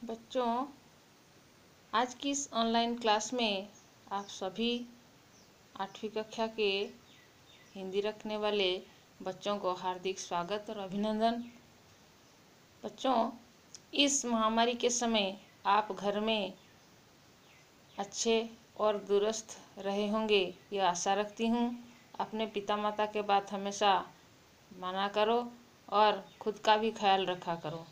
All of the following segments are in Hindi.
बच्चों, आज की इस ऑनलाइन क्लास में आप सभी 8वीं कक्षा के हिंदी रखने वाले बच्चों को हार्दिक स्वागत और अभिनंदन। बच्चों, इस महामारी के समय आप घर में अच्छे और दुरुस्त रहे होंगे, यह आशा रखती हूँ। अपने पिता माता के बात हमेशा माना करो और खुद का भी ख्याल रखा करो।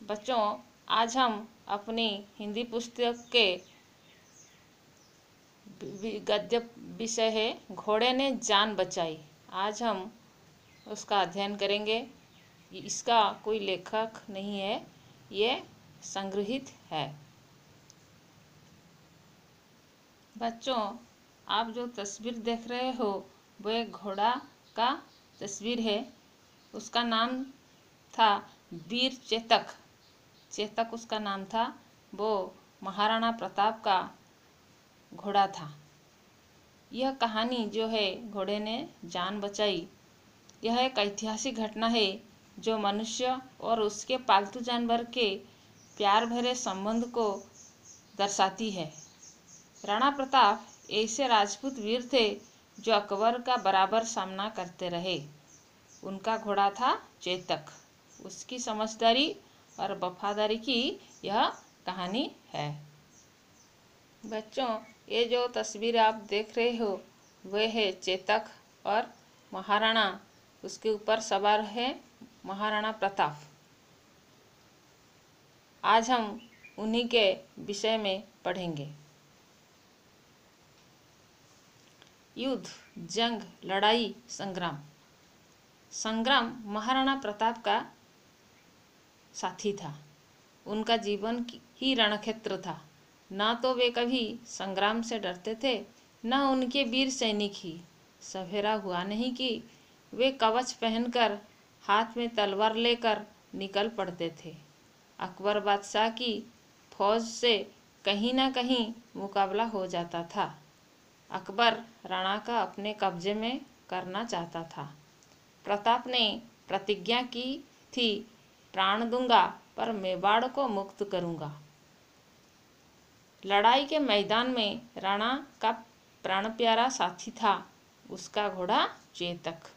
बच्चों, आज हम अपनी हिंदी पुस्तक के गद्य विषय है घोड़े ने जान बचाई। आज हम उसका अध्ययन करेंगे। इसका कोई लेखक नहीं है, ये संग्रहित है। बच्चों, आप जो तस्वीर देख रहे हो वो एक घोड़ा का तस्वीर है। उसका नाम था वीर चेतक। चेतक उसका नाम था। वो महाराणा प्रताप का घोड़ा था। यह कहानी जो है घोड़े ने जान बचाई, यह एक ऐतिहासिक घटना है जो मनुष्य और उसके पालतू जानवर के प्यार भरे संबंध को दर्शाती है। राणा प्रताप ऐसे राजपूत वीर थे जो अकबर का बराबर सामना करते रहे। उनका घोड़ा था चेतक। उसकी समझदारी और वफादारी की यह कहानी है। बच्चों, ये जो तस्वीर आप देख रहे हो वह है चेतक और महाराणा उसके ऊपर सवार है महाराणा प्रताप। आज हम उन्हीं के विषय में पढ़ेंगे। युद्ध, जंग, लड़ाई, संग्राम। संग्राम महाराणा प्रताप का साथी था। उनका जीवन ही रणक्षेत्र था। ना तो वे कभी संग्राम से डरते थे, न उनके वीर सैनिक ही। सवेरा हुआ नहीं कि वे कवच पहनकर हाथ में तलवार लेकर निकल पड़ते थे। अकबर बादशाह की फौज से कहीं ना कहीं मुकाबला हो जाता था। अकबर राणा का अपने कब्जे में करना चाहता था। प्रताप ने प्रतिज्ञा की थी, प्राण दूंगा पर मेवाड़ को मुक्त करूंगा। लड़ाई के मैदान में राणा का प्राण प्यारा साथी था उसका घोड़ा चेतक।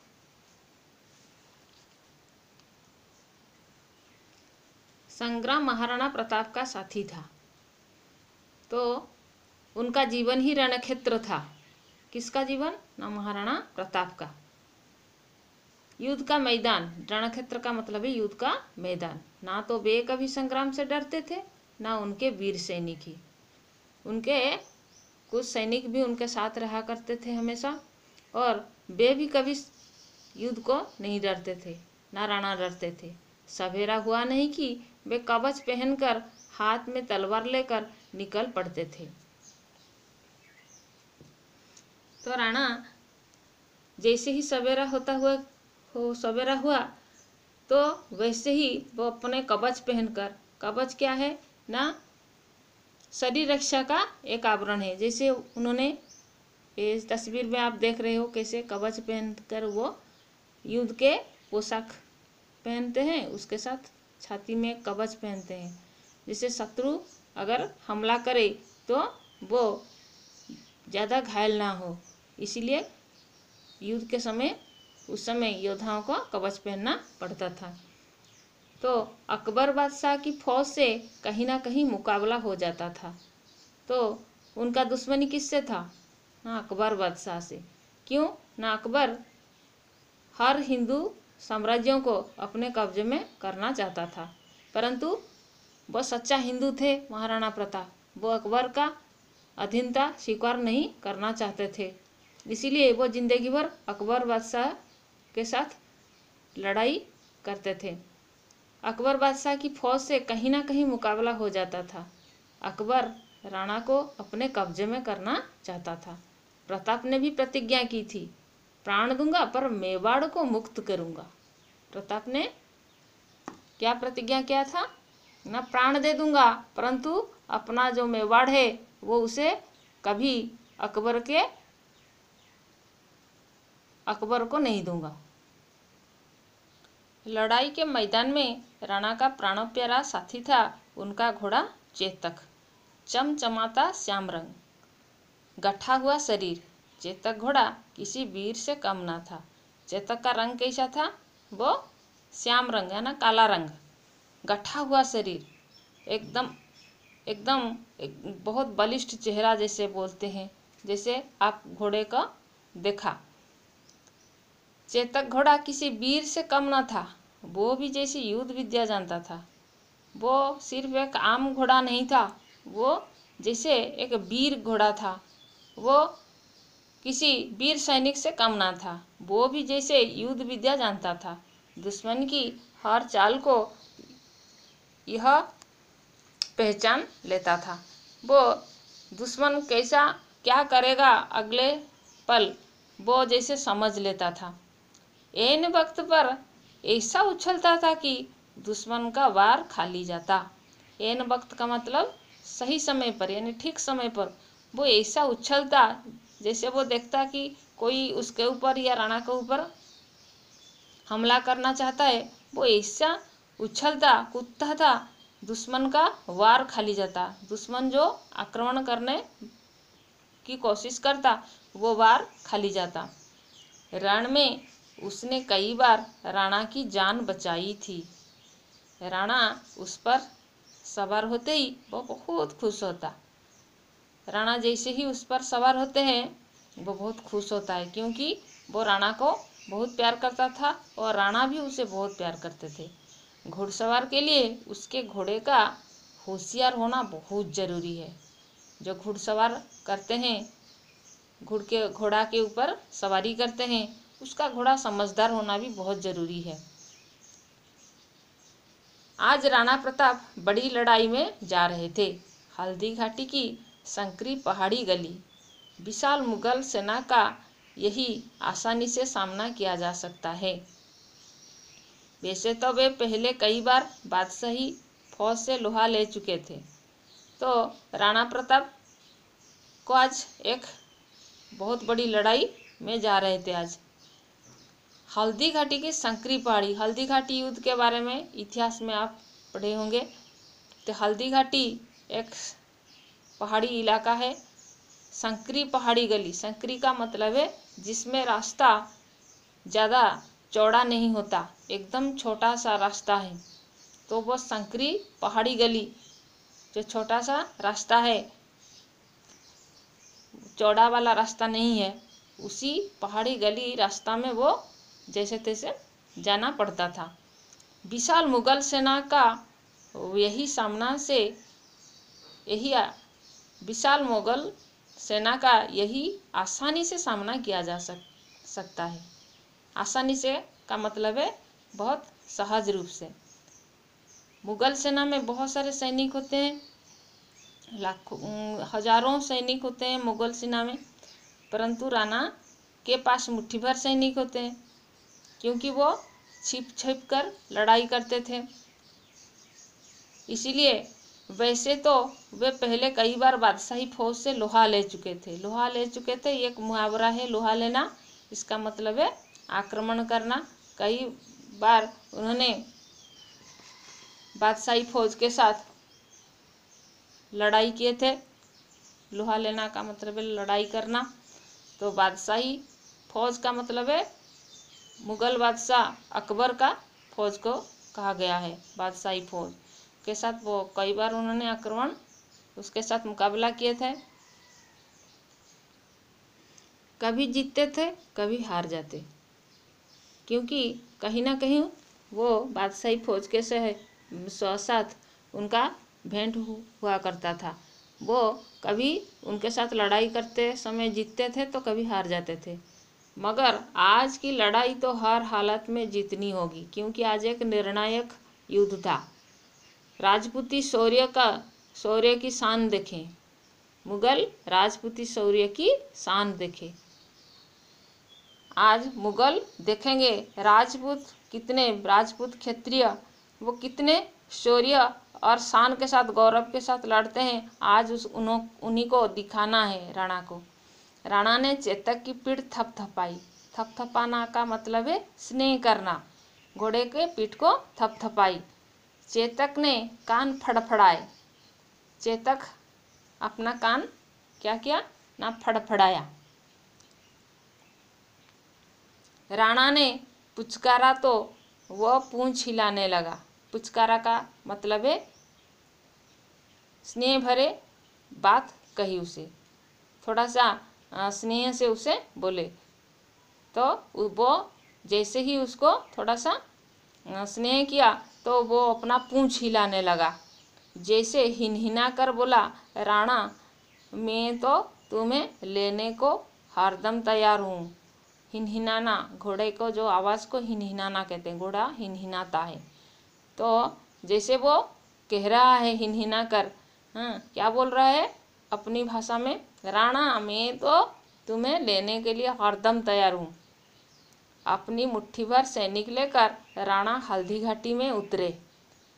संग्राम महाराणा प्रताप का साथी था, तो उनका जीवन ही रणक्षेत्र था। किसका जीवन? ना महाराणा प्रताप का। युद्ध का मैदान, रणक्षेत्र का मतलब है युद्ध का मैदान। ना तो वे कभी संग्राम से डरते थे, ना उनके वीर सैनिक ही। उनके कुछ सैनिक भी उनके साथ रहा करते थे हमेशा, और वे भी कभी युद्ध को नहीं डरते थे, ना राणा डरते थे। सवेरा हुआ नहीं कि वे कवच पहनकर हाथ में तलवार लेकर निकल पड़ते थे। तो राणा जैसे ही सवेरा हुआ तो वैसे ही वो अपने कवच पहनकर, कवच क्या है ना, शरीर रक्षा का एक आवरण है। जैसे उन्होंने इस तस्वीर में आप देख रहे हो कैसे कवच पहनकर वो युद्ध के पोशाक पहनते हैं, उसके साथ छाती में कवच पहनते हैं। जैसे शत्रु अगर हमला करे तो वो ज़्यादा घायल ना हो, इसीलिए युद्ध के समय उस समय योद्धाओं को कवच पहनना पड़ता था। तो अकबर बादशाह की फौज से कहीं ना कहीं मुकाबला हो जाता था। तो उनका दुश्मनी किससे था? ना अकबर बादशाह से। क्यों? ना अकबर हर हिंदू साम्राज्यों को अपने कब्जे में करना चाहता था, परंतु वो सच्चा हिंदू थे महाराणा प्रताप। वो अकबर का अधीनता स्वीकार नहीं करना चाहते थे, इसीलिए वो जिंदगी भर अकबर बादशाह के साथ लड़ाई करते थे। अकबर बादशाह की फौज से कहीं ना कहीं मुकाबला हो जाता था। अकबर राणा को अपने कब्जे में करना चाहता था। प्रताप ने भी प्रतिज्ञा की थी, प्राण दूंगा पर मेवाड़ को मुक्त करूंगा। प्रताप ने क्या प्रतिज्ञा किया था? ना प्राण दे दूंगा, परंतु अपना जो मेवाड़ है वो उसे कभी अकबर को नहीं दूंगा। लड़ाई के मैदान में राणा का प्राणों प्यारा साथी था उनका घोड़ा चेतक। चमचमाता श्याम रंग, गठा हुआ शरीर। चेतक घोड़ा किसी वीर से कम ना था। चेतक का रंग कैसा था? वो श्याम रंग है ना, काला रंग। गठा हुआ शरीर, एकदम एकदम बहुत बलिष्ठ चेहरा जैसे बोलते हैं, जैसे आप घोड़े का देखा। चेतक घोड़ा किसी वीर से कम न था, वो भी जैसे युद्ध विद्या जानता था। वो सिर्फ एक आम घोड़ा नहीं था, वो जैसे एक वीर घोड़ा था। वो किसी वीर सैनिक से कम ना था, वो भी जैसे युद्ध विद्या जानता था। दुश्मन की हर चाल को यह पहचान लेता था। वो दुश्मन कैसा क्या करेगा अगले पल वो जैसे समझ लेता था। ऐन वक्त पर ऐसा उछलता था कि दुश्मन का वार खाली जाता। ऐन वक्त का मतलब सही समय पर, यानी ठीक समय पर वो ऐसा उछलता जैसे वो देखता कि कोई उसके ऊपर या राणा के ऊपर हमला करना चाहता है। वो ऐसा उछलता कूदता था, दुश्मन का वार खाली जाता। दुश्मन जो आक्रमण करने की कोशिश करता वो वार खाली जाता। रण में उसने कई बार राणा की जान बचाई थी। राणा उस पर सवार होते ही वो बहुत खुश होता। राणा जैसे ही उस पर सवार होते हैं वो बहुत खुश होता है, क्योंकि वो राणा को बहुत प्यार करता था और राणा भी उसे बहुत प्यार करते थे। घुड़सवार के लिए उसके घोड़े का होशियार होना बहुत ज़रूरी है। जो घुड़सवार करते हैं, घोड़ा के ऊपर सवारी करते हैं, उसका घोड़ा समझदार होना भी बहुत ज़रूरी है। आज राणा प्रताप बड़ी लड़ाई में जा रहे थे। हल्दी घाटी की संकरी पहाड़ी गली, विशाल मुगल सेना का यही आसानी से सामना किया जा सकता है। वैसे तो वे पहले कई बार बादशाही फौज से लोहा ले चुके थे, तो राणा प्रताप को आज एक बहुत बड़ी लड़ाई में जा रहे थे। आज हल्दी घाटी की संकरी पहाड़ी, हल्दी घाटी युद्ध के बारे में इतिहास में आप पढ़े होंगे। तो हल्दी घाटी एक पहाड़ी इलाका है। संकरी पहाड़ी गली, संकरी का मतलब है जिसमें रास्ता ज़्यादा चौड़ा नहीं होता, एकदम छोटा सा रास्ता है। तो वो संकरी पहाड़ी गली, जो छोटा सा रास्ता है, चौड़ा वाला रास्ता नहीं है, उसी पहाड़ी गली रास्ता में वो जैसे तैसे जाना पड़ता था। विशाल मुगल सेना का यही सामना से यही विशाल मुगल सेना का यही आसानी से सामना किया जा सकता है। आसानी से का मतलब है बहुत सहज रूप से। मुगल सेना में बहुत सारे सैनिक होते हैं, लाखों हजारों सैनिक होते हैं मुगल सेना में, परंतु राणा के पास मुट्ठी भर सैनिक होते हैं, क्योंकि वो छिप छिप कर लड़ाई करते थे। इसीलिए वैसे तो वे पहले कई बार बादशाही फौज से लोहा ले चुके थे। लोहा ले चुके थे एक मुहावरा है, लोहा लेना, इसका मतलब है आक्रमण करना। कई बार उन्होंने बादशाही फौज के साथ लड़ाई किए थे। लोहा लेना का मतलब है लड़ाई करना। तो बादशाही फौज का मतलब है मुगल बादशाह अकबर का फौज को कहा गया है। बादशाही फौज के साथ वो कई बार उन्होंने आक्रमण उसके साथ मुकाबला किए थे। कभी जीतते थे, कभी हार जाते, क्योंकि कहीं ना कहीं वो बादशाही फौज के साथ उनका भेंट हुआ करता था। वो कभी उनके साथ लड़ाई करते समय जीतते थे तो कभी हार जाते थे। मगर आज की लड़ाई तो हर हालत में जीतनी होगी, क्योंकि आज एक निर्णायक युद्ध था। राजपूती शौर्य की शान देखें, मुगल राजपूती शौर्य की शान देखें। आज मुगल देखेंगे राजपूत क्षत्रिय वो कितने शौर्य और शान के साथ, गौरव के साथ लड़ते हैं। आज उन्हीं को दिखाना है राणा को। राणा ने चेतक की पीठ थपथपाई। थपथपाना का मतलब है स्नेह करना। घोड़े के पीठ को थपथपाई। चेतक ने कान फड़फड़ाए। चेतक अपना कान क्या किया ना, फड़फड़ाया। राणा ने पुचकारा तो वह पूंछ हिलाने लगा। पुचकारा का मतलब है स्नेह भरे बात कही उसे, थोड़ा सा स्नेह से उसे बोले। तो वो जैसे ही उसको थोड़ा सा स्नेह किया तो वो अपना पूंछ हिलाने लगा। जैसे हिनहिना कर बोला, राणा मैं तो तुम्हें लेने को हरदम तैयार हूँ। हिनहिनाना, घोड़े को जो आवाज़ को हिनहिनाना कहते हैं, घोड़ा हिनहिनाता है। तो जैसे वो कह रहा है हिनहिना कर, क्या बोल रहा है अपनी भाषा में, राणा मैं तो तुम्हें लेने के लिए हरदम तैयार हूँ। अपनी मुट्ठी भर सैनिक लेकर राणा हल्दी घाटी में उतरे।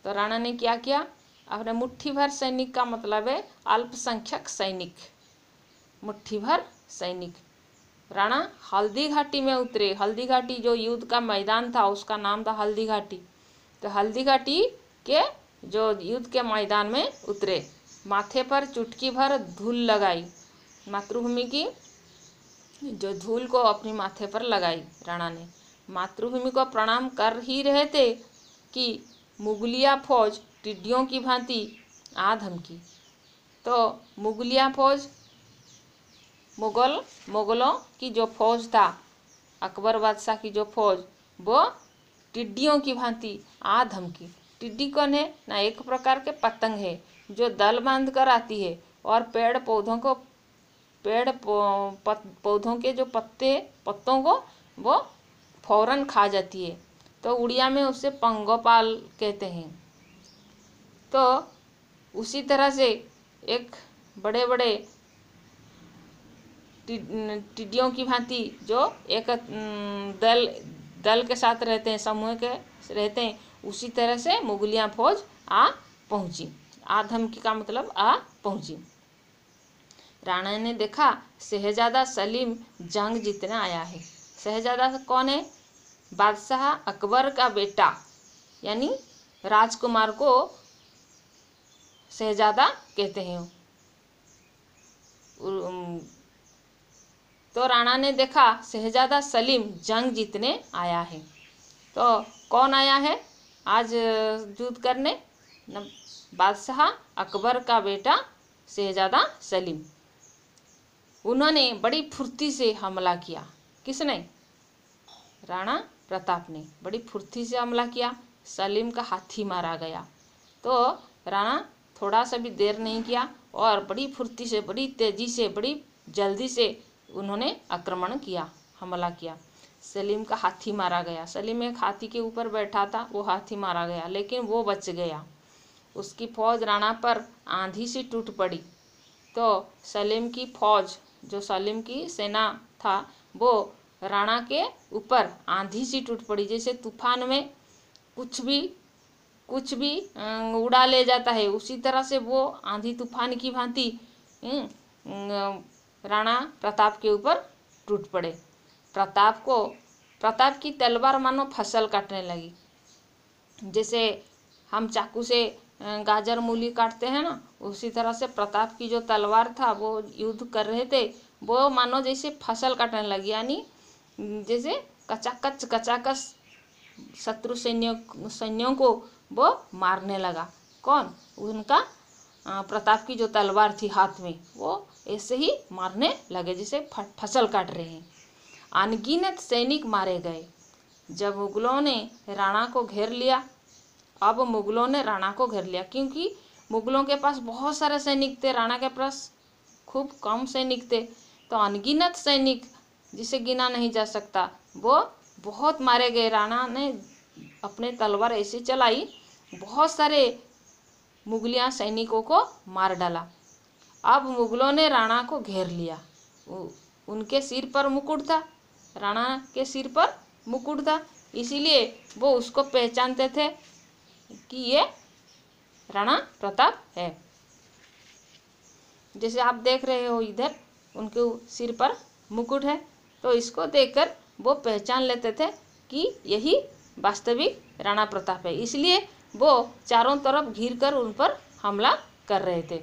तो राणा ने क्या किया, अपने मुट्ठी भर सैनिक का मतलब है अल्पसंख्यक सैनिक, मुट्ठी भर सैनिक। राणा हल्दी घाटी में उतरे। हल्दी घाटी जो युद्ध का मैदान था उसका नाम था हल्दी घाटी। तो हल्दी घाटी के जो युद्ध के मैदान में उतरे। माथे पर चुटकी भर धूल लगाई। मातृभूमि की जो धूल को अपनी माथे पर लगाई राणा ने। मातृभूमि को प्रणाम कर ही रहे थे कि मुगलिया फौज टिड्डियों की भांति आ धमकी। तो मुगलिया फौज मुगलों की जो फौज था, अकबर बादशाह की जो फौज, वो टिड्डियों की भांति आ धमकी। टिड्डी कौन है ना, एक प्रकार के पतंग है जो दल बांध कर आती है और पौधों के जो पत्तों को वो फौरन खा जाती है। तो उड़िया में उसे पंगोपाल कहते हैं। तो उसी तरह से एक बड़े बड़े टिड्डियों की भांति जो एक दल के साथ रहते हैं, समूह के रहते हैं, उसी तरह से मुगलिया फौज आ पहुंची। आ धमकी का मतलब आ पहुंची। राणा ने देखा शहजादा सलीम जंग जीतने आया है। शहजादा कौन है, बादशाह अकबर का बेटा, यानी राजकुमार को शहजादा कहते हैं। तो राणा ने देखा शहजादा सलीम जंग जीतने आया है। तो कौन आया है आज युद्ध करने, बादशाह अकबर का बेटा शहजादा सलीम। उन्होंने बड़ी फुर्ती से हमला किया। किसने, राणा प्रताप ने बड़ी फुर्ती से हमला किया। सलीम का हाथी मारा गया। तो राणा थोड़ा सा भी देर नहीं किया और बड़ी फुर्ती से, बड़ी तेजी से, बड़ी जल्दी से उन्होंने आक्रमण किया, हमला किया। सलीम का हाथी मारा गया। सलीम एक हाथी के ऊपर बैठा था, वो हाथी मारा गया, लेकिन वो बच गया। उसकी फौज राणा पर आंधी सी टूट पड़ी। तो सलीम की फौज, जो सलीम की सेना था, वो राणा के ऊपर आंधी सी टूट पड़ी। जैसे तूफान में कुछ भी उड़ा ले जाता है, उसी तरह से वो आंधी तूफान की भांति राणा प्रताप के ऊपर टूट पड़े। प्रताप की तलवार मानो फसल काटने लगी। जैसे हम चाकू से गाजर मूली काटते हैं ना, उसी तरह से प्रताप की जो तलवार था, वो युद्ध कर रहे थे, वो मानो जैसे फसल काटने लगी, यानी जैसे कचाकच शत्रु सैन्यों को वो मारने लगा। कौन, उनका प्रताप की जो तलवार थी हाथ में, वो ऐसे ही मारने लगे जैसे फसल काट रहे हैं। अनगिनत सैनिक मारे गए। जब मुगलों ने राणा को घेर लिया, अब मुगलों ने राणा को घेर लिया, क्योंकि मुगलों के पास बहुत सारे सैनिक थे, राणा के पास खूब कम सैनिक थे। तो अनगिनत सैनिक जिसे गिना नहीं जा सकता, वो बहुत मारे गए। राणा ने अपने तलवार ऐसी चलाई, बहुत सारे मुगलिया सैनिकों को मार डाला। अब मुगलों ने राणा को घेर लिया। उनके सिर पर मुकुट था, राणा के सिर पर मुकुट था, इसीलिए वो उसको पहचानते थे कि ये राणा प्रताप है। जैसे आप देख रहे हो इधर उनके सिर पर मुकुट है, तो इसको देखकर वो पहचान लेते थे कि यही वास्तविक राणा प्रताप है, इसलिए वो चारों तरफ घिर कर उन पर हमला कर रहे थे।